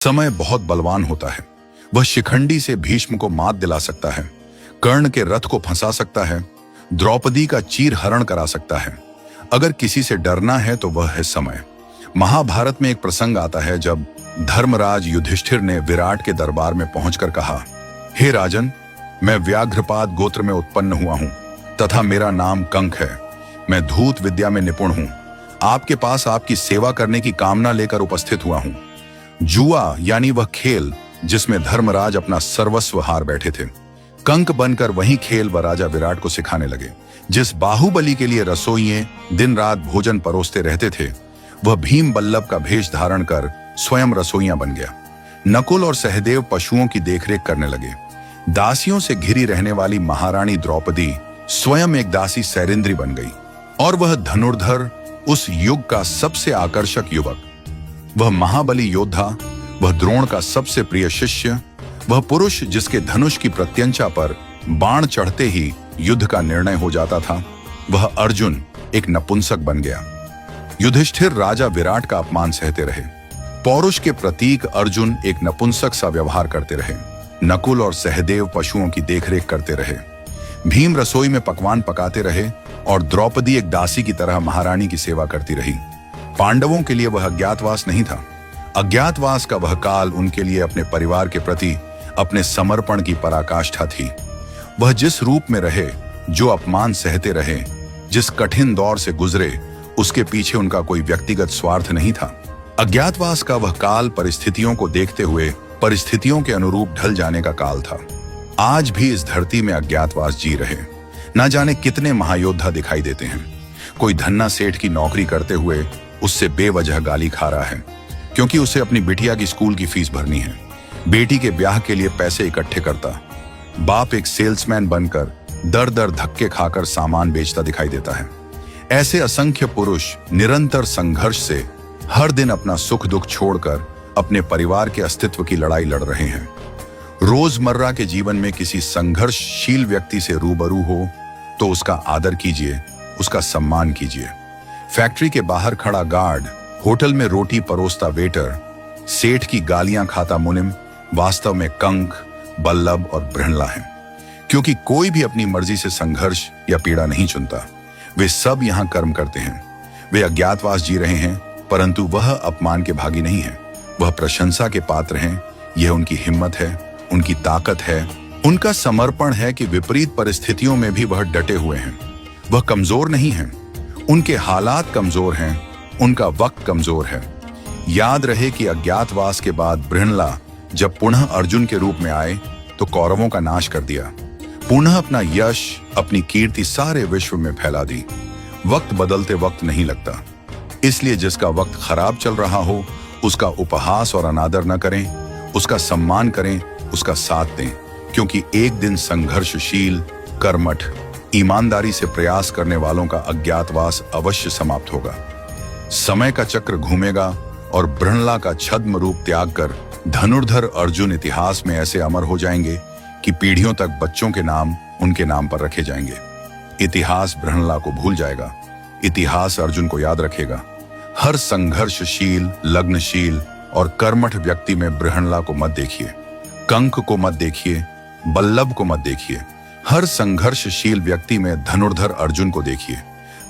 समय बहुत बलवान होता है। वह शिखंडी से भीष्म को मात दिला सकता है, कर्ण के रथ को फंसा सकता है, द्रौपदी का चीर हरण करा सकता है। अगर किसी से डरना है तो वह है समय। महाभारत में एक प्रसंग आता है जब धर्मराज युधिष्ठिर ने विराट के दरबार में पहुंचकर कहा, हे राजन, मैं व्याघ्रपाद गोत्र में उत्पन्न हुआ हूं तथा मेरा नाम कंक है। मैं धूत विद्या में निपुण हूं। आपके पास आपकी सेवा करने की कामना लेकर उपस्थित हुआ हूं। जुआ यानी वह खेल जिसमें धर्मराज अपना सर्वस्व हार बैठे थे, कंक बनकर वही खेल वह राजा विराट को सिखाने लगे। जिस बाहुबली के लिए रसोइये दिन रात भोजन परोसते रहते थे, वह भीम बल्लभ का भेष धारण कर स्वयं रसोइया बन गया। नकुल और सहदेव पशुओं की देखरेख करने लगे। दासियों से घिरी रहने वाली महारानी द्रौपदी स्वयं एक दासी सैरिंद्री बन गई। और वह धनुर्धर, उस युग का सबसे आकर्षक युवक, वह महाबली योद्धा, वह द्रोण का सबसे प्रिय शिष्य, वह पुरुष जिसके धनुष की प्रत्यंचा पर बाण चढ़ते ही युद्ध का निर्णय हो जाता था, वह अर्जुन एक नपुंसक बन गया। युधिष्ठिर राजा विराट का अपमान सहते रहे। पौरुष के प्रतीक अर्जुन एक नपुंसक सा व्यवहार करते रहे। नकुल और सहदेव पशुओं की देखरेख करते रहे। भीम रसोई में पकवान पकाते रहे और द्रौपदी एक दासी की तरह महारानी की सेवा करती रही। पांडवों के लिए वह अज्ञातवास नहीं था। अज्ञातवास का वह काल उनके लिए अपने परिवार के प्रति अपने समर्पण की पराकाष्ठा थी। वह जिस रूप में रहे, जो अपमान सहते रहे, जिस कठिन दौर से गुजरे, उसके पीछे उनका कोई व्यक्तिगत स्वार्थ नहीं था। अज्ञातवास का वह काल परिस्थितियों को देखते हुए परिस्थितियों के अनुरूप ढल जाने का काल था। आज भी इस धरती में अज्ञातवास जी रहे। न जाने कितने महायोद्धा दिखाई देते हैं। कोई धन्ना सेठ की नौकरी करते हुए उससे बेवजह गाली खा रहा है क्योंकि उसे अपनी बिटिया की स्कूल की फीस भरनी है। बेटी के ब्याह के लिए पैसे इकट्ठे करता। बाप एक सेल्समैन बनकर दर दर धक्के खाकर सामान बेचता दिखाई देता है। ऐसे असंख्य पुरुष निरंतर संघर्ष से हर दिन अपना सुख दुख छोड़कर अपने परिवार के अस्तित्व की लड़ाई लड़ रहे हैं। रोजमर्रा के जीवन में किसी संघर्षशील व्यक्ति से रूबरू हो तो उसका आदर कीजिए, उसका सम्मान कीजिए। फैक्ट्री के बाहर खड़ा गार्ड, होटल में रोटी परोसता वेटर, सेठ की गालियां खाता मुनिम वास्तव में कंक, बल्लभ और बृहणला है। क्योंकि कोई भी अपनी मर्जी से संघर्ष या पीड़ा नहीं चुनता। वे सब यहां कर्म करते हैं। वे अज्ञातवास जी रहे हैं, परंतु वह अपमान के भागी नहीं है। वह प्रशंसा के पात्र हैं। यह उनकी हिम्मत है, उनकी ताकत है, उनका समर्पण है कि विपरीत परिस्थितियों में भी वह डटे हुए हैं। वह कमजोर नहीं हैं। उनके हालात कमजोर हैं, उनका वक्त कमजोर है। याद रहे कि अज्ञातवास के बाद बृहणला जब पुनः अर्जुन के रूप में आए तो कौरवों का नाश कर दिया। पुनः अपना यश, अपनी कीर्ति सारे विश्व में फैला दी। वक्त बदलते वक्त नहीं लगता, इसलिए जिसका वक्त खराब चल रहा हो उसका उपहास और अनादर न करें, उसका सम्मान करें, उसका साथ दें। क्योंकि एक दिन संघर्षशील, कर्मठ, ईमानदारी से प्रयास करने वालों का अज्ञातवास अवश्य समाप्त होगा। समय का चक्र घूमेगा और बृहणला का छद्म रूप त्याग कर धनुर्धर अर्जुन इतिहास में ऐसे अमर हो जाएंगे कि पीढ़ियों तक बच्चों के नाम उनके नाम पर रखे जाएंगे। इतिहास बृहणला को भूल जाएगा, इतिहास अर्जुन को याद रखेगा। हर संघर्षशील, लग्नशील और कर्मठ व्यक्ति में बृहणला को मत देखिए, कंक को मत देखिए, बल्लभ को मत देखिए। हर संघर्षशील व्यक्ति में धनुर्धर अर्जुन को देखिए,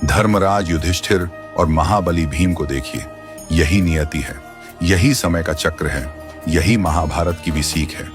धर्मराज युधिष्ठिर और महाबली भीम को देखिए। यही नियति है, यही समय का चक्र है, यही महाभारत की भी सीख है।